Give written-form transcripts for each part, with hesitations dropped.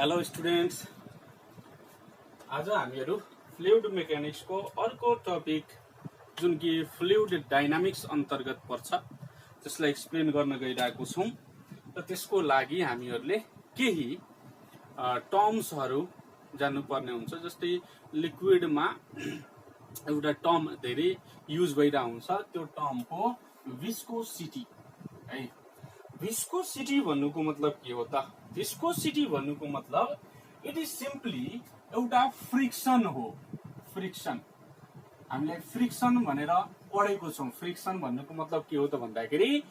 Hello students, आज हामीहरू fluid mechanics को अर्को टपिक जुन कि फ्लुइड डायनामिक्स अन्तर्गत पर्छ त्यसलाई एक्सप्लेन गर्न गइरहेको छौं। र त्यसको लागि हामीहरूले केही टर्म्सहरू जान्नुपर्ने हुन्छ। जस्तै लिक्विडमा एउटा टर्म धेरै युज भइरहेको हुन्छ, त्यो टर्मको विस्कोसिटी है। विस्कोसिटी भन्नुको मतलब के हो त? विस्कोसिटी भन्नुको मतलब इट इज सिम्पली एउटा फ्रिक्सन हो। फ्रिक्सन हामीले फ्रिक्सन भनेर पढेको छौं। फ्रिक्सन भन्नुको मतलब के हो त भन्दाखेरि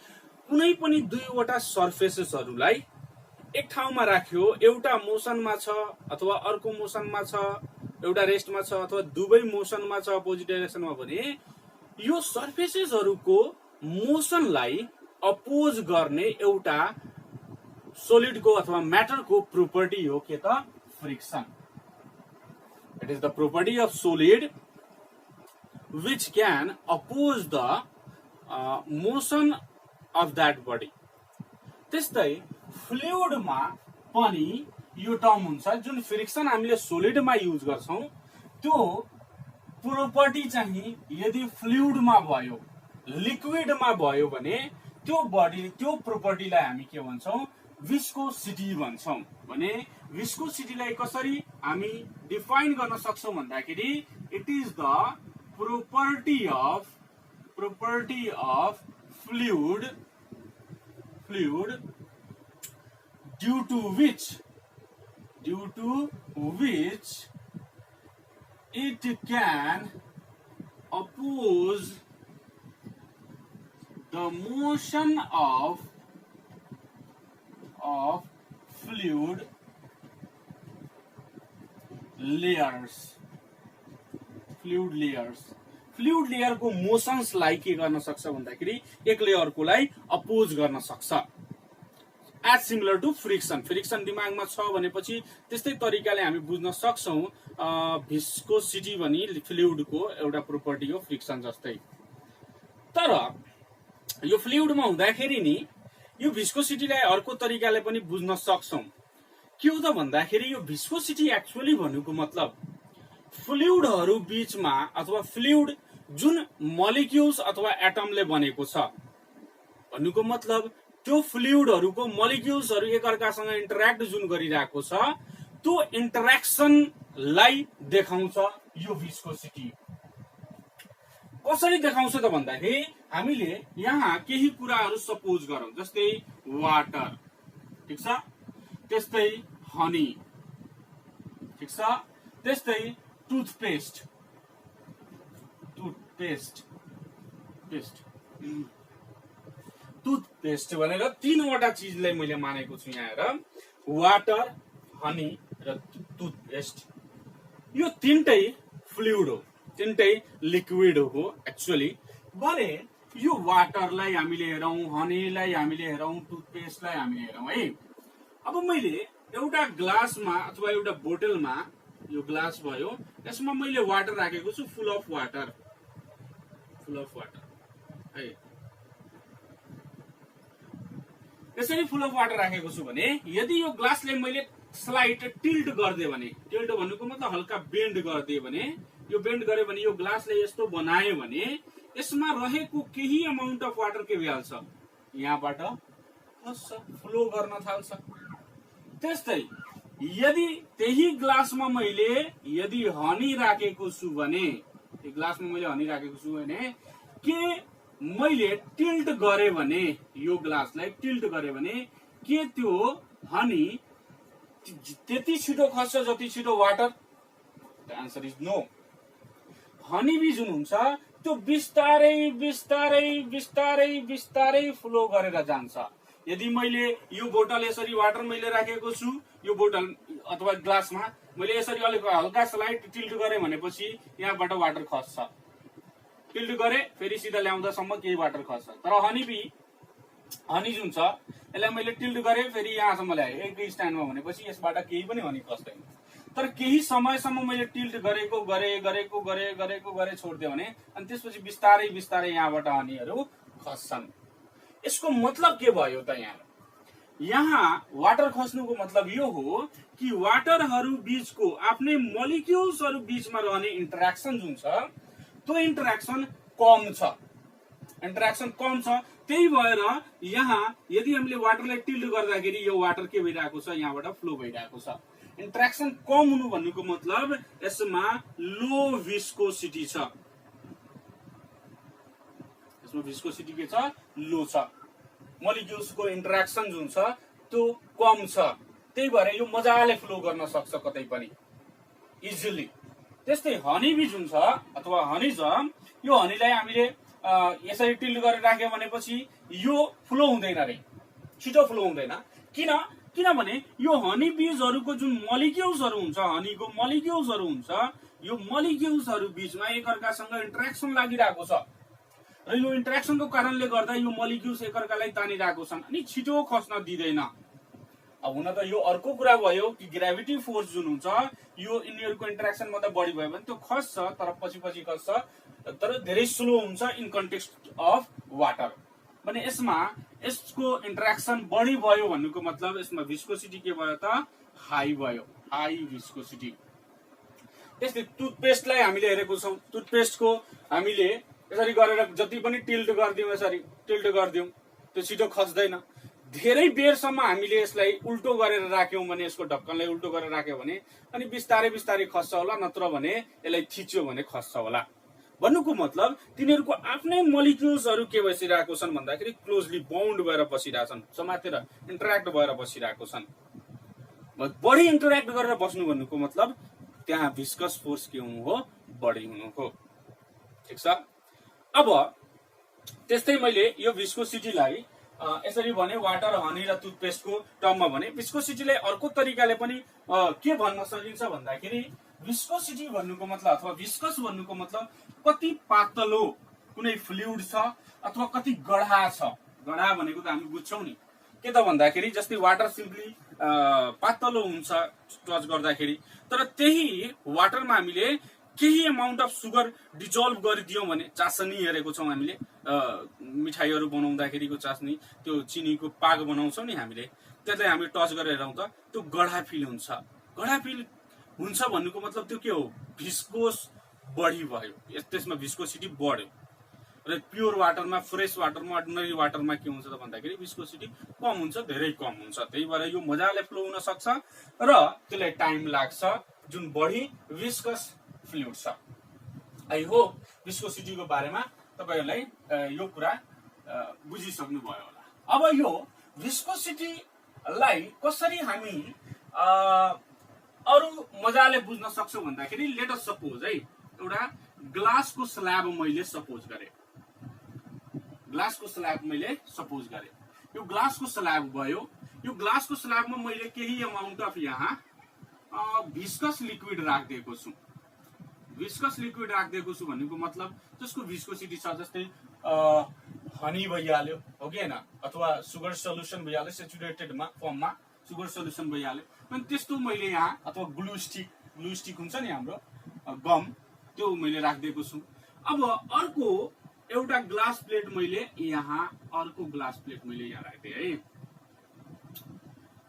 कुनै पनि दुईवटा सर्फेसेसहरूलाई एक ठाउँमा राख्यो, एउटा मोसनमा छ अथवा अर्को मोसनमा छ, एउटा रेस्टमा छ अथवा दुवै मोसनमा छ अपोजिट डाइरेक्सनमा भने यो सर्फेसेसहरूको मोसनलाई अपोज गर्ने एउटा सोलिडको अथवा म्याटरको प्रोपर्टी हो के त? Friction. It is the property of solid which can oppose the motion of that body। त्यस्तै फ्लुइडमा पनि यो टर्म हुन्छ जुन फ्रिक्सन हामीले सोलिडमा युज गर्छौं, त्यो प्रोपर्टी चाहिँ यदि फ्लुइडमा भयो, लिक्विडमा भयो भने त्यो बडी त्यो प्रोपर्टीलाई हामी के भन्छौं? विस्कोसिटी भन्छौं। भने विस्कोसिटीलाई कसरी हामी डिफाइन गर्न सक्छौं भन्दाखेरि it is the property of fluid due to which it can oppose the motion of fluid layers। Fluid layer को मोशन्स लाई के गर्न सक्छ भन्दाखेरि एक लेयरकोलाई अपोज गर्न सक्छ। As similar to friction. Friction दिमागमा छ भनेपछि त्यस्तै तरिकाले हामी बुझ्न सक्छौं विस्कोसिटी भनी फ्लुइडको एउटा प्रोपर्टी हो फ्रिक्सन जस्तै। तर यो फ्लुइडमा हुँदाखेरि नि यो विस्कोसिटीलाई अर्को तरिकाले पनि बुझ्न सक्छौं। के हो त भन्दाखेरि यो विस्कोसिटी एक्चुअली भन्नुको मतलब फ्लुइडहरू बीचमा अथवा फ्लुइड जुन मलिक्युल्स अथवा एटमले बनेको छ भन्नुको मतलब त्यो फ्लुइडहरूको मलिक्युल्सहरू एकअर्कासँग इन्टरेक्ट जुन गरिरहेको छ त्यो इन्टरेक्सनलाई देखाउँछ यो विस्कोसिटी। कसरी देखाउँछ त भन्दाखेरि हामीले यहाँ केही कुराहरू सपोज गरौं, जस्तै वाटर, ठीक छ, त्यस्तै हनी, ठीक छ, त्यस्तै टुथपेस्ट भनेर तीनवटा चीजलाई मैले मानेको छु यहाँ हेर। वाटर, हनी र टुथपेस्ट यो तीनटै फ्लुइड हो, तीनटै लिक्विड हो एक्चुअली। भने यो वाटरलाई हामीले हेरौं, हनीलाई हामीले हेरौं, टुथपेस्टलाई हामीले हेरौं है। अब मैले एउटा ग्लासमा अथवा एउटा बोतलमा, यो ग्लास भयो, यसमा मैले वाटर राखेको छु, फुल अफ वाटर है। यसरी फुल अफ वाटर राखेको छु भने यदि यो ग्लासले मैले स्लाइड टिल्ट गर्दिए भने, टिल्ट भन्नुको मतलब हल्का बेन्ड गर्दिए भने, यो बेन्ड गरे भने यो ग्लासले यस्तो बनायो भने यसमा रहेको केही अमाउन्ट अफ वाटर के भइहाल्छ? यहाँबाट खस्छ, फ्लो गर्न थाल्छ। त्यस्तै यदि त्यही ग्लासमा मैले यदि हनी राखेको छु भने, त्यो ग्लासमा मैले हनी राखेको छु भने के मैले टिल्ट गरे भने, यो ग्लासलाई टिल्ट गरे भने के त्यो हनी त्यति छिटो खस्छ जति छिटो water? The answer is no. Honey bee जुन हुन्छ त्यो बिस्तारै बिस्तारै बिस्तारै बिस्तारै फ्लो गरेर जान्छ। यदि मैले यो बोतल यसरी वाटर मैले राखेको छु, यो बोतल अथवा ग्लासमा मैले यसरी अलिक हल्का स्लाइड टिल्ट गरे भनेपछि यहाँबाट वाटर खस्छ, टिल्ट गरे फेरि सिधा ल्याउँदासम्म केही वाटर खस्छ। तर हनी जुन छ यसलाई मैले टिल्ट गरे फेरि यहाँसम्म ल्याएँ एकै स्ट्यान्डमा भनेपछि यसबाट केही पनि हनी खस्दैन। तर केही समयसम्म मैले टिल्ट गरेको गरे छोड्दियो भने अनि त्यसपछि बिस्तारै बिस्तारै यहाँबाट हनीहरू खस्छन्। यसको मतलब के भयो त? यहाँ यहाँ वाटर खस्नुको मतलब यो हो कि वाटरहरू बीचको आफ्नै मोलिक्युल्सहरू बीचमा रहने इन्टरेक्सन जुन छ त्यो इन्टरेक्सन कम छ, त्यही भएर यहाँ यदि हामीले वाटरलाई टिल्ट गर्दाखेरि यो वाटर के भइरहेको छ, यहाँबाट फ्लो भइरहेको छ। इन्टरेक्सन कम हुनु भन्नुको मतलब यसमा लो विस्कोसिटी छ, यसमा विस्कोसिटी के छ, लो छ, मोलिक्युल्सको इन्टरेक्सन जुन छ त्यो कम छ, त्यही भएर यो मजाले फ्लो गर्न सक्छ कतै पनि इजिली। त्यस्तै हनी बी जुन छ अथवा हनी छ, यो हनीलाई हामीले यसरी टिल्ट गरेर राख्यो भनेपछि यो फ्लो हुँदैन रे, छिटो फ्लो हुँदैन। किनभने यो हनी बीजहरूको जुन मोलिक्युल्सहरू हुन्छ, हनीको मोलिक्युल्सहरू हुन्छ, यो मोलिक्युल्सहरू बीचमा एकअर्कासँग इन्टरेक्सन लागिरहेको छ र यो इन्टरेक्सनको कारणले गर्दा यो मोलिक्युल्स एकअर्कालाई तानिरहेको छन् अनि छिटो खस्न दिँदैन। अब हुन त यो अर्को कुरा भयो कि ग्रेभिटी फोर्स जुन हुन्छ यो यिनीहरूको इन्टरेक्सन मात्रै बढी भयो भने त्यो खस्छ, तर पछि खस्छ, तर धेरै स्लो हुन्छ इन कन्टेक्स्ट अफ वाटर। भने यसमा यसको इन्टरेक्सन बढी भयो भन्नुको मतलब यसमा विस्कोसिटी के भयो त, हाई भयो, हाई विस्कोसिटी। त्यस्तै टुथपेस्टलाई हामीले हेरेको छौँ, टुथपेस्टको हामीले यसरी गरेर जति पनि टिल्ट गरिदिउँ, यसरी टिल्ट गरिदिउँ, त्यो छिटो खस्दैन। धेरै बेरसम्म हामीले यसलाई उल्टो गरेर राख्यौँ भने, यसको ढक्कनलाई उल्टो गरेर राख्यो भने अनि बिस्तारै बिस्तारै खस्छ होला, नत्र भने यसलाई थिच्यो भने खस्छ होला। भन्नुको मतलब तिनीहरूको आफ्नै मोलिक्युल्सहरू के बसिरहेको छन् भन्दाखेरि क्लोजली बाउन्ड भएर बसिरहेछन्, समातेर इन्टरेक्ट भएर बसिरहेको छन्। बढी इन्टरेक्ट गरेर बस्नु भन्नुको मतलब त्यहाँ विस्कस फोर्स के हुनु हो, बढी हुनु हो। ठिक छ। अब त्यस्तै मैले यो विस्कोसिटीलाई यसरी भने वाटर, हनी र टुथपेस्टको टर्ममा भने, विस्कोसिटीलाई अर्को तरिकाले पनि के भन्न सकिन्छ भन्दाखेरि विस्कोसिटी भन्नुको मतलब अथवा विस्कस भन्नुको मतलब कति पातलो कुनै फ्लुइड छ अथवा कति गढा छ। गढा भनेको त हामी बुझ्छौँ नि, के त भन्दाखेरि जस्तै वाटर सिम्पली पातलो हुन्छ टच गर्दाखेरि, तर त्यही वाटरमा हामीले केही अमाउन्ट अफ सुगर डिजल्भ गरिदियौँ भने, चासनी हेरेको छौँ हामीले, मिठाईहरू बनाउँदाखेरिको चासनी, त्यो चिनीको पाक बनाउँछौँ नि हामीले, त्यसलाई हामी टच गरेर हेरौँ त त्यो गढा फिल हुन्छ। गढा फिल हुन्छ भन्नुको मतलब त्यो के हो, भिस्कोस बढी भयो, त्यसमा भिस्कोसिटी बढ्यो। र प्योर वाटरमा, फ्रेस वाटरमा, अर्डिनरी वाटरमा के हुन्छ त भन्दाखेरि विस्कोसिटी कम हुन्छ, धेरै कम हुन्छ। त्यही भएर यो मजाले फ्लो हुन सक्छ र त्यसलाई टाइम लाग्छ जुन बढी विस्कस फ्लुइड छ। आई होप विस्कोसिटीको बारेमा तपाईहरुलाई यो कुरा बुझिसक्नु भयो होला। अब यो विस्कोसिटीलाई कसरी हामी अरु मजाले बुझ्न सक्छौं भन्दाखेरि लेट अस सपोज है, एउटा ग्लासको स्ल्याब मैले सपोज गरे, ग्लासको स्ल्याब मैले सपोज गरे, यो ग्लासको स्ल्याब भयो। यो ग्लासको स्ल्याबमा मैले केही अमाउन्ट अफ यहाँ विस्कस लिक्विड राखिदिएको छु। विस्कस लिक्विड राखिदिएको छु भन्नुको मतलब जसको विस्कोसिटी छ, जस्तै हनी भइहाल्यो हो कि हैन, अथवा सुगर सल्युसन भइहाल्यो, सेचुरेटेड फर्ममा सुगर सल्युसन भइहाल्यो। अनि त्यस्तो मैले यहाँ, अथवा ग्लु स्टिक हुन्छ नि हाम्रो गम, त्यो मैले राखिदिएको छु। अब अर्को एउटा ग्लास प्लेट मैले यहाँ, अर्को ग्लास प्लेट मैले यहाँ राख्दिए है।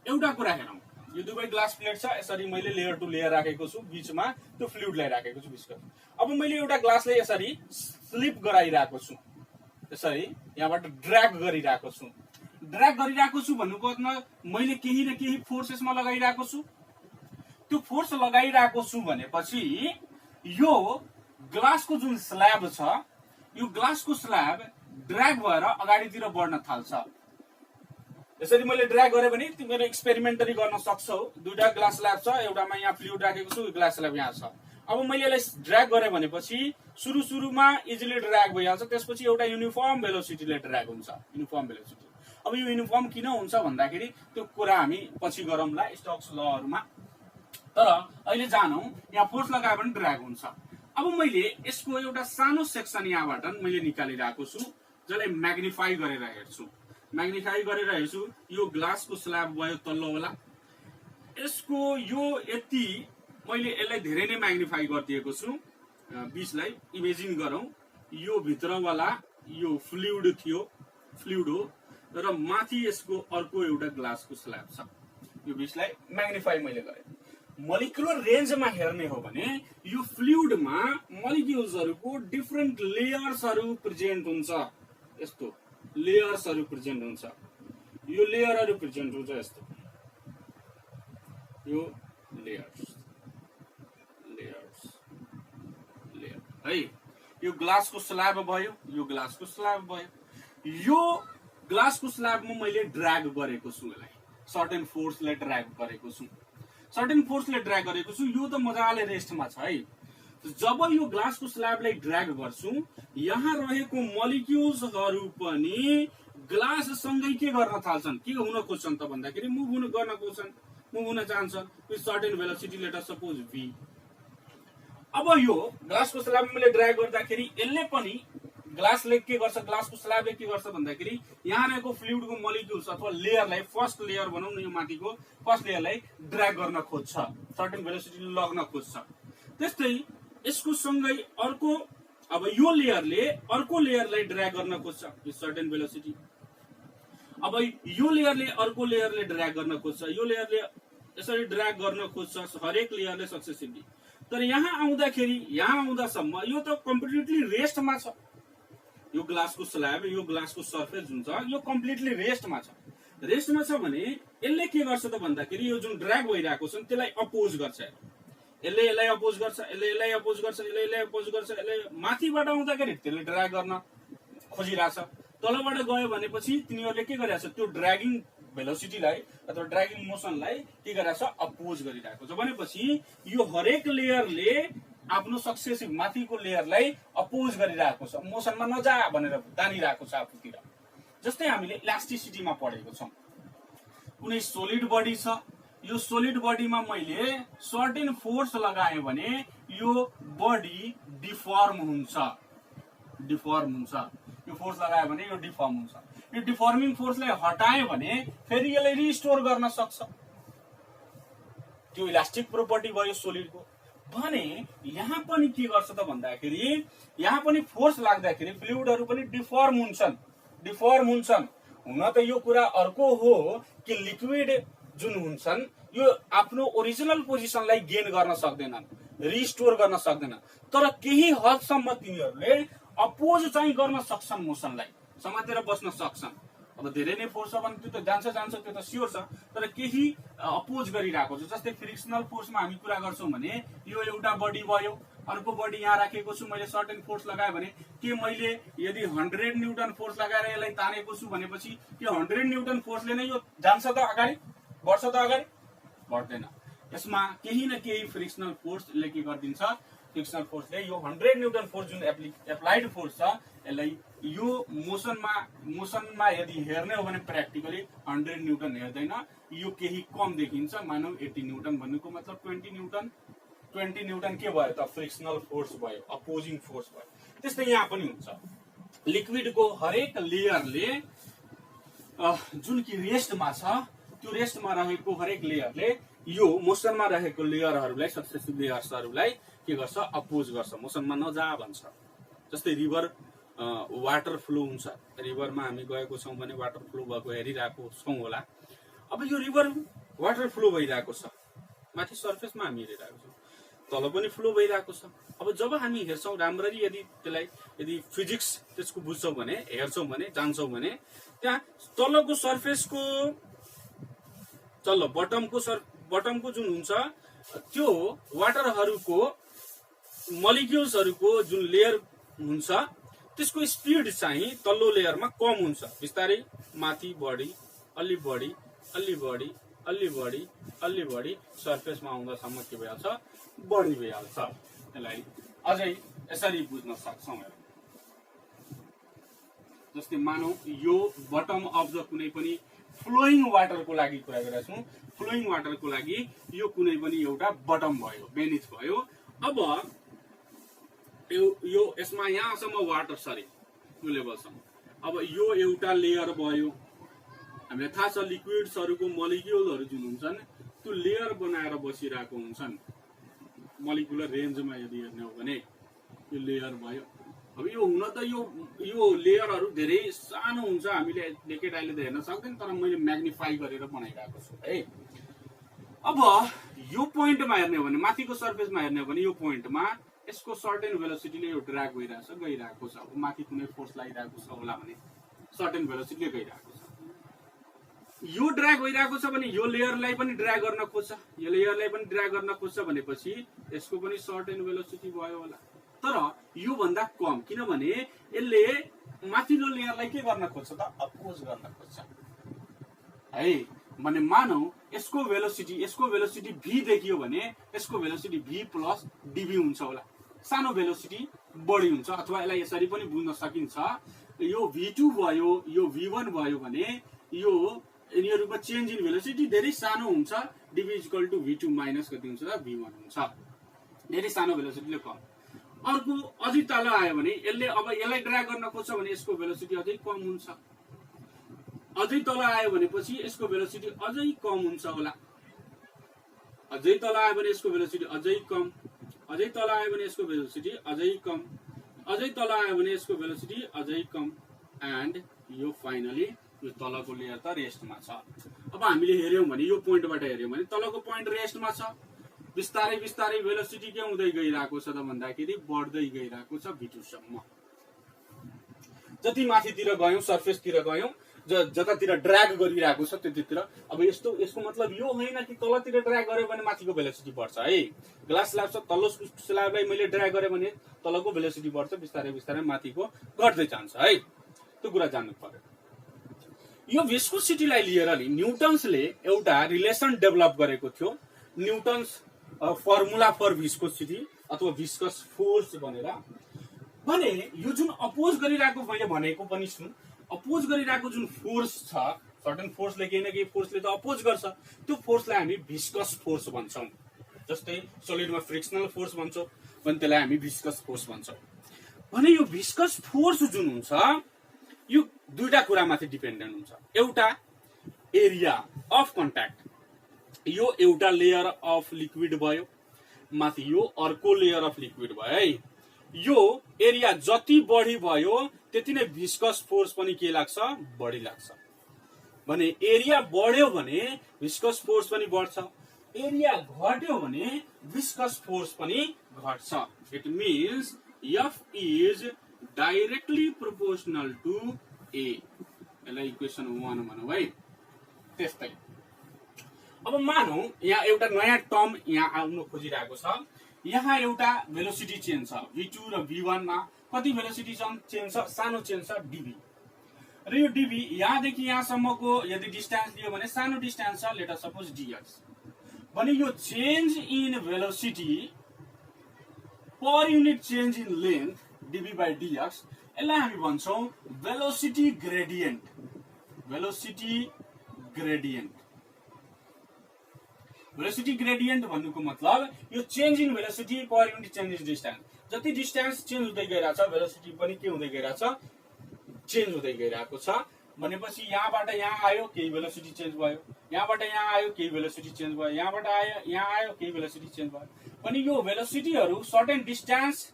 एउटा कुरा हेरौं, यो दुवै ग्लास प्लेट छ, यसरी मैले लेयर टु लेयर राखेको छु, बीचमा त्यो फ्लुइडलाई राखेको छु विस्कस। अब मैले एउटा ग्लासलाई यसरी स्लिप गराइरहेको छु, यसरी यहाँबाट ड्र्याग गरिरहेको छु। ड्र्याग गरिरहेको छु भन्नुको मतलब मैले केही न केही फोर्स यसमा लगाइरहेको छु। त्यो फोर्स लगाइरहेको छु भनेपछि यो ग्लासको जुन स्ल्याब छ, यो ग्लासको स्ल्याब ड्र्याग भएर अगाडितिर बढ्न थाल्छ। यसरी मैले ड्र्याग गरे भने तिमीले एक्सपेरिमेन्टली गर्न सक्छौ। दुईटा ग्लास स्ल्याब छ, एउटामा यहाँ फ्लुइड राखेको छु, ग्लास स्ल्याब यहाँ छ। अब मैले यसलाई ड्र्याग गरे भनेपछि सुरुमा इजिली ड्र्याग भइहाल्छ, त्यसपछि एउटा युनिफर्म भेलोसिटीले ड्र्याग हुन्छ, युनिफर्म भेलोसिटी। अब यो युनिफर्म किन हुन्छ भन्दाखेरि त्यो कुरा हामी पछि गरौँला स्टोक्स लहरुमा। तर अहिले जानौं यहाँ फोर्स लगायो भने ड्र्याग हुन्छ। अब मैले यसको एउटा सानो सेक्सन यहाँबाट मैले निकालिरहेको छु, जसलाई म्याग्निफाई गरेर हेर्छु। म्याग्निफाई गरेर हेर्छु, यो ग्लासको स्ल्याब भयो तल्लो वाला, यसको यो यति मैले यसलाई धेरै नै म्याग्निफाई गरिदिएको छु। बीचलाई इमेजिन गरौं, यो भित्रवाला यो फ्लुइड थियो, फ्लुइड हो, र माथि यसको अर्को एउटा ग्लासको स्ल्याब छ। यो बिचलाई म्याग्निफाई मैले गरेँ। मोलिकुलर रेन्जमा हेर्ने हो भने यो फ्लुइडमा मोलिक्युल्सहरुको डिफरेन्ट लेयर्सहरु प्रेजेन्ट हुन्छ। यस्तो लेयर्सहरु प्रेजेन्ट हुन्छ। यो लेयरहरु प्रेजेन्ट हुन्छ यस्तो। यो लेयर्स है। यो ग्लासको स्ल्याब भयो, यो ग्लासको स्ल्याब भयो। यो ग्लासको स्ल्याबमा मैले ड्र्याग गरेको छु, यसलाई सर्टेन फोर्सले ड्र्याग गरेको छु। सर्टेन फोर्सले ड्र्याग गरेको छु। यो त मजाले रेस्टमा छ है। जब यो ग्लासको स्ल्याबलाई ड्र्याग गर्छु, यहाँ रहेको मोलिक्युल्सहरु पनि ग्लाससँगै के गर्न थाल्छन्, के हुन खोज्छन् त भन्दाखेरि मुभ गर्न खोज्छन्, मुभ हुन चाहन्छन् with certain velocity, let us suppose v। अब यो ग्लासको स्ल्याबमा मैले ड्र्याग गर्दाखेरि यसले पनि ग्लासले के गर्छ, ग्लासको स्ल्याबले के गर्छ भन्दाखेरि यहाँ रहेको फ्लुइडको मोलिक्युल्स अथवा लेयरलाई, फर्स्ट लेयर भनौँ न, यो माथिको फर्स्ट लेयरलाई ड्र्याग गर्न खोज्छ, सर्टेन भेलोसिटीले लग्न खोज्छ। त्यस्तै यसको सँगै अर्को, अब यो लेयरले अर्को लेयरलाई ड्र्याग गर्न खोज्छ विथ सर्टेन भेलोसिटी। अब यो लेयरले अर्को लेयरले ड्र्याग गर्न खोज्छ, यो लेयरले यसरी ड्र्याग गर्न खोज्छ, हरेक लेयरले सक्सेसिभली। तर यहाँ आउँदासम्म यो त कम्प्लिटली रेस्टमा छ। यो ग्लासको स्ल्याब, यो ग्लासको सर्फेस जुन छ, यो कम्प्लिटली रेस्टमा छ। रेस्टमा छ भने यसले के गर्छ त भन्दाखेरि यो जुन ड्र्याग भइरहेको छ त्यसलाई अपोज गर्छ। यसले यसलाई अपोज गर्छ, यसले यसलाई अपोज गर्छ, यसले यसलाई अपोज गर्छ। यसले माथिबाट आउँदाखेरि त्यसले ड्र्याग गर्न खोजिरहेछ। तलबाट गयो भनेपछि तिनीहरूले के गरिरहेछ, त्यो ड्र्यागिङ भेलोसिटीलाई अथवा ड्र्यागिङ मोसनलाई के गरिरहेछ, अपोज गरिरहेको छ। भनेपछि यो हरेक लेयरले आफ्नो सक्सेसिभ माथिको लेयरलाई अपोज गरिरहेको छ, मोसनमा नजा भनेर तानिरहेको छ आफूतिर। जस्तै हामीले इलास्टिसिटीमा पढेको छौँ। कुनै सोलिड बडी छ, यो सोलिड बडीमा मैले सर्टेन फोर्स लगाएँ भने यो बडी डिफर्म हुन्छ। यो फोर्स लगायो भने यो डिफर्म हुन्छ। यो डिफर्मिङ फोर्सलाई हटाए भने फेरि यसलाई रिस्टोर गर्न सक्छ। त्यो इलास्टिक प्रोपर्टी भयो सोलिडको। भने यहाँ पनि के गर्छ त भन्दाखेरि यहाँ पनि फोर्स लाग्दाखेरि फ्लुइडहरु पनि डिफर्म हुन्छन्। हुन त यो कुरा अर्को हो कि लिक्विड जुन हुन्छन् यो आफ्नो ओरिजिनल पोजिसनलाई गेन गर्न सक्दैनन्, रिस्टोर गर्न सक्दैनन्। तर केही हदसम्म तिनीहरूले अपोज चाहिँ गर्न सक्छन्, मोसनलाई समातेर बस्न सक्छन्। अब धेरै नै फोर्स छ भने त्यो त जान्छ, त्यो त स्योर छ। तर केही अपोज गरिरहेको छ। जस्तै फ्रिक्सनल फोर्समा हामी कुरा गर्छौं भने यो एउटा बडी भयो, अर्को बडी यहाँ राखेको छु, मैले सर्टेन फोर्स लगाए भने के मैले यदि 100 न्यूटन फोर्स लगाएर यसलाई तानेको छु भनेपछि के 100 न्यूटन फोर्सले नै यो जान्छ त अगाडि, बढ्छ त अगाडि? बढ्दैन। यसमा केही न केही फ्रिक्सनल फोर्सले के गरिदिन्छ, फ्रिक्सनल फोर्सले यो 100 न्यूटन फोर्स जुन एप्लाइड फोर्स छ यसलाई यो मोसनमा यदि हेर्ने हो भने प्र्याक्टिकली 100 न्यूटन हेर्दैन, यो केही कम देखिन्छ। मानौ 80 न्यूटन भन्नुको मतलब 20 न्यूटन के भयो त, फ्रिक्सनल फोर्स भयो, अपोजिङ फोर्स भयो। त्यस्तै यहाँ पनि हुन्छ। लिक्विडको हरेक लेयरले जुन कि रेस्टमा छ, त्यो रेस्टमा रहेको हरेक लेयरले यो मोसनमा रहेको लेयरहरूलाई, सक्सेसिभ लेयर्सहरूलाई के गर्छ, अपोज गर्छ, मोसनमा नजा भन्छ। जस्तै रिभर वाटर फ्लो हुन्छ। रिभरमा हामी गएको छौँ भने वाटर फ्लो भएको हेरिरहेको छौँ होला। अब यो रिभर वाटर फ्लो भइरहेको छ, माथि सर्फेसमा हामी हेरिरहेको छौँ, तल पनि फ्लो भइरहेको छ। अब जब हामी हेर्छौँ राम्ररी, यदि फिजिक्स त्यसको बुझ्छौँ भने, हेर्छौँ भने, जान्छौँ भने, त्यहाँ तलको सर्फेसको बटमको जुन हुन्छ त्यो वाटरहरूको मोलिक्युल्सहरूको जुन लेयर हुन्छ त्यसको स्पिड चाहिँ तल्लो लेयरमा कम हुन्छ। बिस्तारै माथि बढी, अलि बढी सर्फेसमा आउँदासम्म के भइहाल्छ, बढी भइहाल्छ। यसलाई अझै यसरी बुझ्न सक्छौँ। जस्तै मानौ यो बटम अफ द कुनै पनि फ्लोइङ वाटरको लागि कुरा गरेका छौँ। फ्लोइङ वाटरको लागि यो कुनै पनि एउटा बटम भयो, बेनिथ भयो। अब यो यसमा यहाँसम्म वाटर, यो लेभलसम्म। अब यो एउटा लेयर भयो। हामीलाई थाहा छ लिक्विड्सहरुको मोलिक्युलहरु जुन हुन्छन् त्यो लेयर बनाएर बसिरहेको हुन्छन्। मोलिकुलर रेन्जमा यदि हेर्ने हो भने यो लेयर भयो। अब यो हुन त यो लेयरहरू धेरै सानो हुन्छ, हामीले नेकेड आइले त हेर्न सक्दैन, तर मैले म्याग्निफाई गरेर बनाइरहेको छु है। अब यो पोइन्टमा हेर्ने हो भने, माथिको सर्फेसमा हेर्ने हो भने यो पोइन्टमा यसको सर्टेन भेलोसिटीले यो ड्र्याग गइरहेको छ। अब माथि कुनै फोर्स लागिरहेको छ होला भने सर्टेन भेलोसिटीले गइरहेको छ। यो ड्र्याग भइरहेको छ भने यो लेयरलाई पनि ड्र्याग गर्न खोज्छ, यो लेयरलाई पनि ड्र्याग गर्न खोज्छ भनेपछि यसको पनि सर्टेन भेलोसिटी भयो होला, तर यो भन्दा कम, किनभने यसले माथिल्लो लेयरलाई के गर्न खोज्छ त, अपोज गर्न खोज्छ है। भने मानौ यसको भेलोसिटी v देखियो भने यसको भेलोसिटी v प्लस dv हुन्छ होला, सानो भेलोसिटी बढी हुन्छ, अथवा यसलाई यसरी पनि बुझ्न सकिन्छ, यो v2 भयो यो v1 भयो भने यो यिनीहरुको चेन्ज इन भेलोसिटी धेरै सानो हुन्छ, dv = v2 माइनस कति हुन्छ त v1 हुन्छ, धेरै सानो भेलोसिटीले कम। अर्को अझै तल आयो भने यसले अब यसलाई ड्र्याग गर्न खोज्छ भने यसको भेलोसिटी अझै कम हुन्छ, अझै तल आयो भनेपछि यसको भेलोसिटी अझै कम हुन्छ होला, अझै तल आयो भने यसको भेलोसिटी अझै कम, अझै तल आयो भने यसको भेलोसिटी अझै कम, अझै तल आयो भने यसको भेलोसिटी अझै कम, एन्ड यो फाइनली यो तलको लेयर त रेस्टमा छ। अब हामीले हेर्यौं भने यो पोइन्टबाट हेर्यौं भने तलको पोइन्ट रेस्टमा छ, बिस्तारै बिस्तारै भेलोसिटी के हुँदै गइरहेको छ त भन्दाखेरि बढ्दै गइरहेको छ v2 सम्म। जति माथितिर गयौं, सर्फेसतिर गयौं, जतातिर ड्र्याग गरिरहेको छ त्यतितिर। अब यसको मतलब यो होइन कि तलतिर ड्र्याग गर्यो भने माथिको भेलोसिटी बढ्छ है। ग्लास स्ल्याब छ, तल्लो स्ल्याबलाई मैले ड्र्याग गरे भने तलको भेलोसिटी बढ्छ, बिस्तारै बिस्तारै माथिको घट्दै जान्छ है, त्यो कुरा जान्नु पर्यो। यो भिस्कोसिटीलाई लिएर न्युटन्सले एउटा रिलेसन डेभलप गरेको थियो, न्युटन्स फर्मुला फर भिस्कोसिटी अथवा भिस्कस फोर्स भनेर। भने यो जुन अपोज गरिरहेको, मैले भनेको पनि छु, अपोज गरिरहेको जुन फोर्स छ, सर्टेन फोर्सले केही न केही फोर्सले त अपोज गर्छ, त्यो फोर्सलाई हामी भिस्कस फोर्स भन्छौं। जस्तै सोलिडमा फ्रिक्सनल फोर्स भन्छौं भने त्यसलाई हामी भिस्कस फोर्स भन्छौं। भने यो भिस्कस फोर्स जुन हुन्छ यो दुईटा कुरामाथि डिपेन्डेन्ट हुन्छ। एउटा एरिया अफ कन्ट्याक्ट, यो एउटा लेयर अफ लिक्विड भयो, माथि यो अर्को लेयर अफ लिक्विड भयो है। यो एरिया जति बढी भयो त्यति नै भिस्कस फोर्स पनि के लाग्छ, बढी लाग्छ। भने एरिया बढ्यो भने भिस्कस फोर्स पनि बढ्छ, एरिया घट्यो भने भिस्कस फोर्स पनि घट्छ। It means F is directly proportional to A। यसलाई इक्वेसन 1 भनौं है। त्यस्तै अब मानौ यहाँ एउटा नयाँ टर्म यहाँ आउन खोजिरहेको छ, यहाँ एउटा भेलोसिटी चेन्ज छ v2 र v1 मा। कति भेलोसिटी चेन्ज छ, सानो चेन्ज छ dv, र यो dv यहाँदेखि यहाँसम्मको यदि डिस्टेन्स लियो भने सानो डिस्टेन्स छ, लेट अस सपोज dx। भने यो change in velocity per unit change in length dv/dx, यसलाई हामी भन्छौं velocity gradient. Velocity gradient, velocity gradient भन्नुको मतलब यो change in velocity per unit change in distance. जति डिस्टेन्स चेन्ज हुँदै गइरहेछ भेलोसिटी पनि के हुँदै गइरहेछ, चेन्ज हुँदै गइरहेको छ। भनेपछि यहाँबाट यहाँ आयो केही भेलोसिटी चेन्ज भयो, यहाँबाट यहाँ आयो केही भेलोसिटी चेन्ज भयो, यहाँबाट आयो यहाँ आयो केही भेलोसिटी चेन्ज भयो। पनि यो भेलोसिटीहरु सर्टेन डिस्टेन्स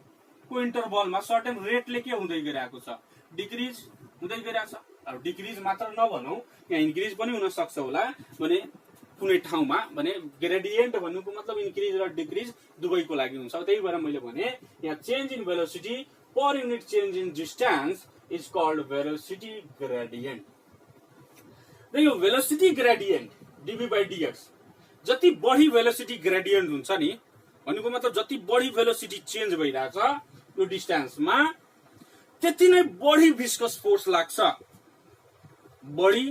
को इन्टरभलमा सर्टेन रेटले के हुँदै गइरहेको छ, डिक्रिज हुँदै गइरहेछ। अब डिक्रिज मात्र नभनौं, यहाँ इन्क्रिज पनि हुन सक्छ होला भने कुनै ठाउँमा। भने ग्रेडियन्ट भन्नुको मतलब इन्क्रिज र डिक्रिज दुवैको लागि हुन्छ। त्यही भएर मैले भने यहाँ change in velocity per unit change in distance is called velocity gradient. र यो भेलोसिटी ग्रेडियन्ट dv/dx, जति बढी भेलोसिटी ग्रेडियन्ट हुन्छ नि, भन्नुको मतलब जति बढी भेलोसिटी चेन्ज भइरहेछ यो डिस्टेन्समा त्यति नै बढी भिस्कस फोर्स लाग्छ। बढी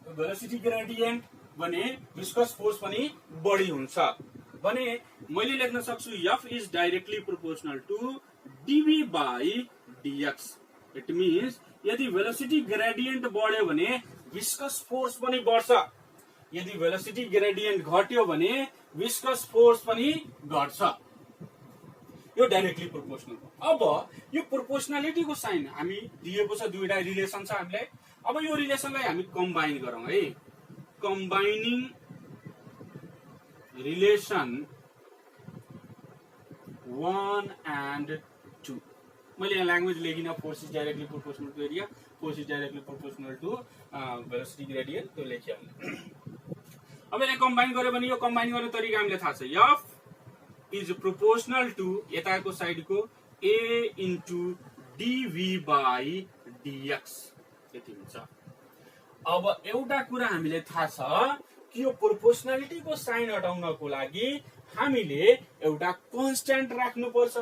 भेलोसिटी ग्रेडियन्ट भने भिस्कस फोर्स पनि बढी हुन्छ। भने मैले लेख्न सक्छु F is directly proportional to dv/dx। It means यदि भेलोसिटी ग्रेडियन्ट बढ्यो भने भिस्कस फोर्स पनि बढ्छ, यदि भेलोसिटी ग्रेडियन्ट घट्यो भने भिस्कस फोर्स पनि घट्छ। यो डाइरेक्टली प्रोपोर्सनल हो। अब यो प्रोपोर्सनालिटीको साइन हामी दिएको छ, दुईटा रिलेसन छ हामीलाई। अब यो रिलेसनलाई हामी कम्बाइन गरौँ है। Combining relation 1 and 2। मैले यहाँ ल्याङ्ग्वेज लेखिन, force is directly proportional to area, force is directly proportional to velocity gradient, त्यो लेखिहाल्नु। अब यसलाई कम्बाइन गर्यो भने यो कम्बाइन गर्ने तरिका हामीले थाहा छ, एफ इज प्रोपोर्सनल टु यताको साइडको ए इन्टु डिभी बाई डिएक्स, यति हुन्छ। अब एउटा कुरा हामीले थाहा छ कि यो प्रोपोर्सनालिटीको साइन हटाउनको लागि हामीले एउटा कन्स्ट्यान्ट राख्नुपर्छ।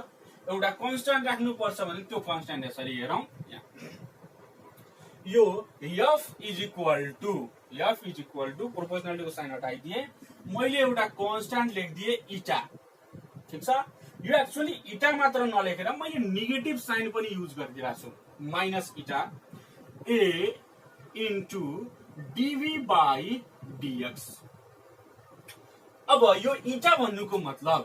एउटा कन्स्ट्यान्ट राख्नुपर्छ भने त्यो कन्स्ट्यान्ट यसरी हेरौँ, यो एफ इज इक्वल टु प्रोपोर्सनालिटीको साइन हटाइदिए, मैले एउटा कन्स्ट्यान्ट लेखिदिए इटा, ठिक छ। यो एक्चुअली इटा मात्र नलेखेर मैले नेगेटिभ साइन पनि युज गरिदिरहेको छु, माइनस इटा ए इन्टु डिभी बाई डिएक्स। अब यो इटा भन्नुको मतलब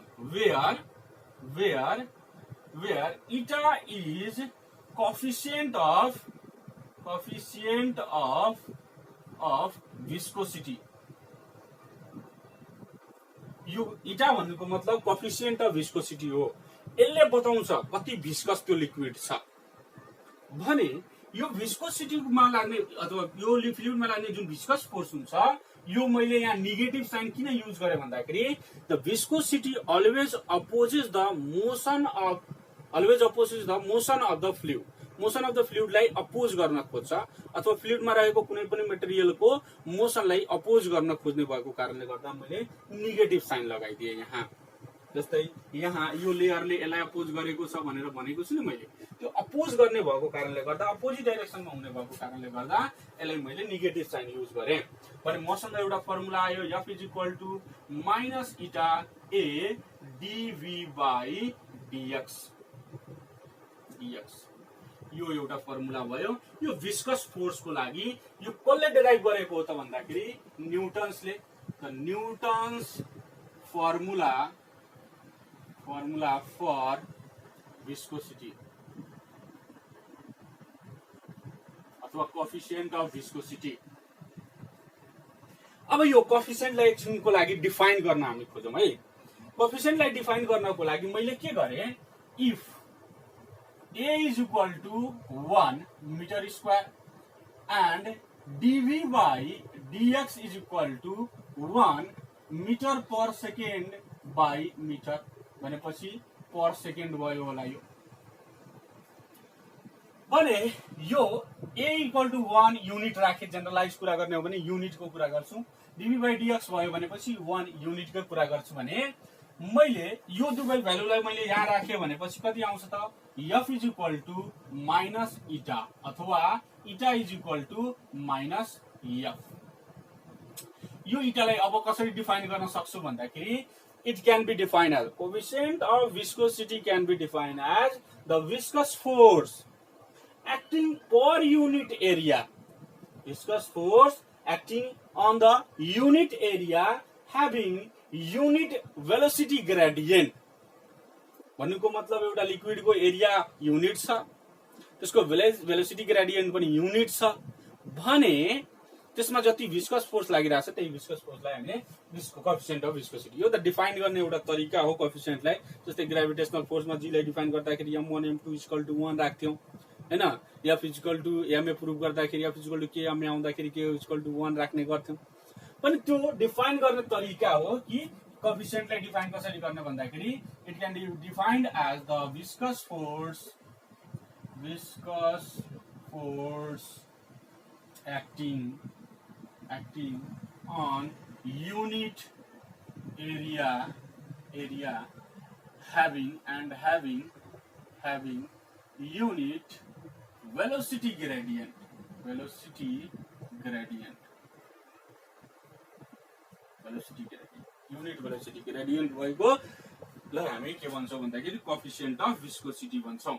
वेयर इटा इज कोएफिशिएंट अफ विस्कोसिटी। यो इटा भन्नुको मतलब कोएफिशिएंट अफ विस्कोसिटी हो। यसले बताउँछ कति भिस्कस त्यो लिक्विड छ भने यो विस्कोसिटीमा लाग्ने अथवा यो फ्लुइडमा लाग्ने जुन भिस्कस फोर्स हुन्छ, यो मैले यहाँ नेगेटिभ साइन किन युज गरेँ भन्दाखेरि the viscosity always opposes the motion of the fluid. Motion of the फ्लुइडलाई अपोज गर्न खोज्छ अथवा फ्लुइडमा रहेको कुनै पनि मटेरियलको मोसनलाई अपोज गर्न खोज्ने भएको कारणले गर्दा मैले नेगेटिभ साइन लगाइदिएँ यहाँ। जस्तै यहाँ यो लेयरले यसलाई अपोज गरेको छ भनेर भनेको छु नि मैले, त्यो अपोज गर्ने भएको कारणले गर्दा, अपोजिट डाइरेक्सनमा हुने भएको कारणले गर्दा यसलाई मैले नेगेटिभ साइन युज गरेँ। भने मसँग एउटा फर्मुला आयो, F is equal to minus eta A डिभी बाई डिएक्स। यो एउटा फर्मुला भयो। यो विस्कस फोर्सको लागि यो कसले डेराइभ गरेको हो त भन्दाखेरि न्युटन्सले। The Newton's formula for viscosity अथवा कोएफिशिएंट अफ विस्कोसिटी। अब यो कोएफिशिएंटलाई एकछिनको लागि डिफाइन गर्न हामी खोजौँ है। कोएफिशिएंटलाई डिफाइन गर्नको लागि मैले के गरेँ, if A is equal to 1 meter square and dV by dx is equal to 1 meter per second by meter भनेपछि पर सेकेन्ड भयो होला। यो भने यो A इक्वल टु 1 युनिट राखे, जेनरलाइज कुरा गर्ने हो भने युनिटको कुरा गर्छु। dV by dx भयो भनेपछि 1 युनिटको कुरा गर्छु भने मैले यो दुवै भ्यालुलाई मैले यहाँ राखेँ भनेपछि कति आउँछ त, F is equal to minus eta अथवा eta is equal to minus F. यो इटालाई अब कसरी डिफाइन गर्न सक्छु भन्दाखेरि it can be defined as coefficient of viscosity can be defined as the viscous force acting per unit area, viscous force acting on the unit area having unit velocity gradient. भन्नुको मतलब एउटा लिक्विडको area unit छ, त्यसको velocity gradient पनि unit छ भने त्यसमा जति विस्कस फोर्स लागिरहेछ त्यही विस्कस फोर्सलाई हामीले कोएफिशिएंट अफ विस्कोसिटी, यो त डिफाइन गर्ने एउटा तरिका हो कोएफिशिएंटलाई। जस्तै ग्रेभिटेशनल फोर्समा जीलाई डिफाइन गर्दाखेरि m1 m2 इक्वल टु 1 राख्थ्यौं हैन, f equal to ma prove गर्दाखेरि f equal to k ma आउँदाखेरि k इक्वल टु 1 राख्ने गर्थ्यौं। पनि त्यो डिफाइन गर्ने तरिका हो कि कोएफिशिएंटलाई डिफाइन कसरी गर्ने भन्दाखेरि it can be defined as the viscous force acting on unit area having unit velocity gradient unit velocity gradient भएको ल हामी के भन्छौं भन्दाखेरि कोएफिशिएंट अफ विस्कोसिटी भन्छौं।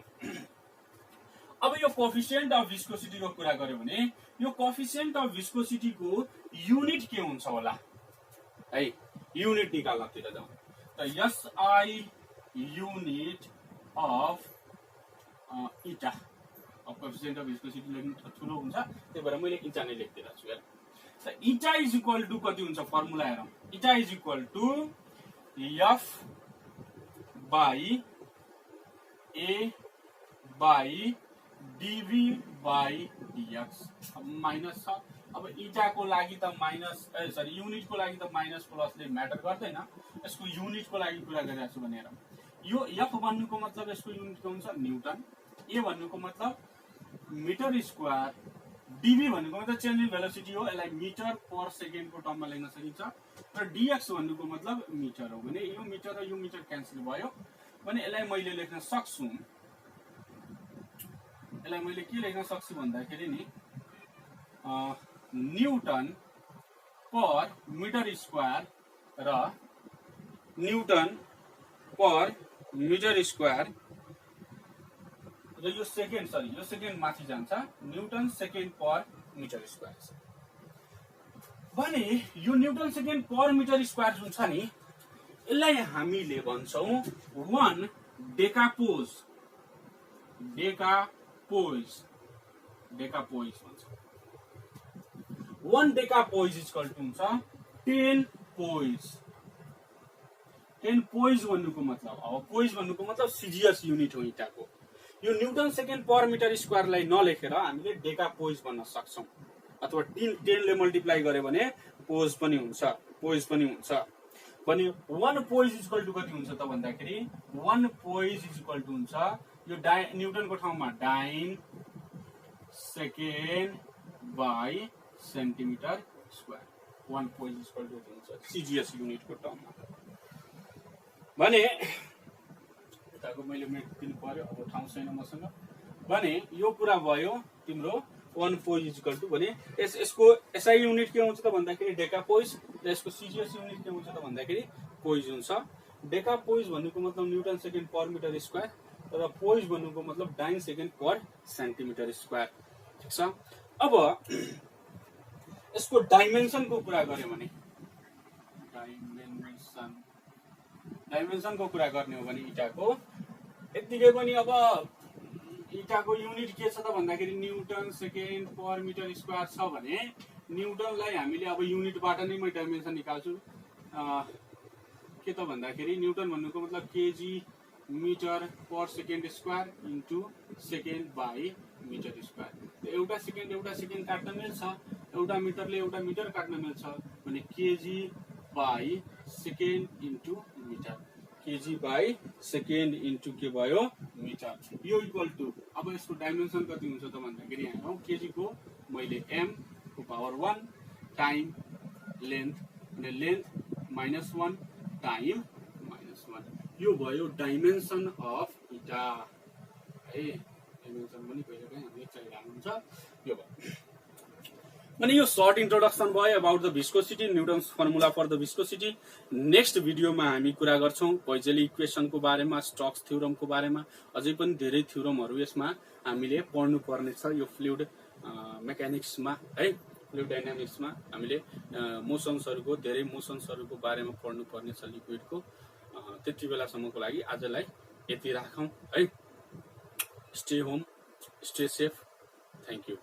अब यो कोएफिशिएंट अफ विस्कोसिटी को कुरा गर्यो भने यो कोएफिशिएंट अफ विस्कोसिटी को युनिट के हुन्छ होला है, युनिट निकाल्नतिर जाउँ त एसआई युनिट अफ इटा। अब कोएफिशिएंट अफ विस्कोसिटी लेख्नु ठुलो हुन्छ त्यही भएर मैले इटा नै लेख्दिरा छु यार। त इटा इज इक्वल टु कति हुन्छ फर्मुला हेरौँ, eta is equal to F by A by dv by dx minus छ। अब इटाको लागि त माइनस सरी युनिटको लागि त माइनस प्लसले म्याटर गर्दैन, यसको युनिटको लागि कुरा गरिरहेको छु भनेर। यो एफ भन्नुको मतलब यसको युनिट के हुन्छ न्युटन, ए भन्नुको मतलब मिटर स्क्वायर, डिभी भन्नुको मतलब चेन्ज इन भेलोसिटी हो, यसलाई मिटर पर सेकेन्डको टर्ममा लेख्न सकिन्छ, र डिएक्स भन्नुको मतलब मिटर हो भने यो मिटर र यो मिटर क्यान्सल भयो भने यसलाई मैले लेख्न सक्छु, यसलाई मैले के लेख्न सक्छु भन्दाखेरि नि न्युटन पर मिटर स्क्वायर र न्युटन पर मिटर स्क्वायर र यो सेकेन्ड माथि जान्छ newton second per metre square भने यो newton second per metre square जुन छ नि यसलाई हामीले भन्छौं 1 डेकापोज भन्छ। 1 डेकापोज इक्वल टु हुन्छ 10 पोइज। 10 पोइज भन्नुको मतलब अब पोइज भन्नुको मतलब सिजिएस युनिट हो इटाको। यो न्युटन सेकेन्ड पर मिटर स्क्वायरलाई नलेखेर हामीले डेकापोज भन्न सक्छौं, अथवा 10 ले मल्टिप्लाई गर्यो भने पोज पनि हुन्छ भने 1 पोइज इक्वल टु कति हुन्छ त भन्दाखेरि 1 पोइज इक्वल टु हुन्छ यो न्युटनको ठाउँमा dyne second by centimetre square. 1 poise equal to हुन्छ सिजिएस युनिटको टर्ममा भने यताको मैले मेट दिनु पर्यो, अब ठाउँ छैन मसँग भने यो कुरा भयो तिम्रो 1 पोइज इक्वल टु भने यसको एसआई युनिट के हुन्छ त भन्दाखेरि डेकापोइज र यसको सिजिएस युनिट के हुन्छ त भन्दाखेरि पोइज हुन्छ। डेकापोइज भन्नुको मतलब newton second per metre square र पोइज भन्नुको मतलब डाइन सेकेन्ड पर सेन्टिमिटर स्क्वायर। ठीक छ। अब यसको डाइमेन्सनको कुरा गर्यो भने डाइमेन्सनको कुरा गर्ने हो भने इटाको यतिकै पनि अब इटाको युनिट के छ त भन्दाखेरि newton second per metre square छ भने न्युटनलाई हामीले अब युनिटबाट नै म डाइमेन्सन निकाल्छु के त भन्दाखेरि न्युटन भन्नुको मतलब KG metre per second square into second by metre square. एउटा सेकेन्ड काट्न मिल्छ, एउटा मिटरले एउटा मिटर काट्न मिल्छ भने KG by second into metre, KG by second into के भयो मिटर। यो इक्वल टु अब यसको डाइमेन्सन कति हुन्छ त भन्दाखेरि यहाँ केजी को मैले m को पावर 1 टाइम लेन्थ अनि लेन्थ -1 टाइम -1 यो भयो डाइमेन्सन अफ इटा है। डाइमेन्सन पनि कहिलेकाहीँ हामीले चाहिरहेको हुन्छ। यो भयो अनि यो सर्ट इन्ट्रोडक्सन भयो about the viscosity, Newton's formula for the viscosity. Next भिडियोमा हामी कुरा गर्छौं पोइजली इक्वेसनको बारेमा, स्टोक्स थ्योरमको बारेमा, अझै पनि धेरै थ्योरमहरू यसमा हामीले पढ्नु पर्ने छ यो फ्लुइड मेकानिक्समा है, फ्लुइड डाइनामिक्समा हामीले मोसन्सहरुको धेरै मोसन्सहरुको बारेमा पढ्नु पर्ने छ लिक्विडको। त्यति बेलासम्मको लागि आजलाई यति राखौं है। Stay home, stay safe, thank you.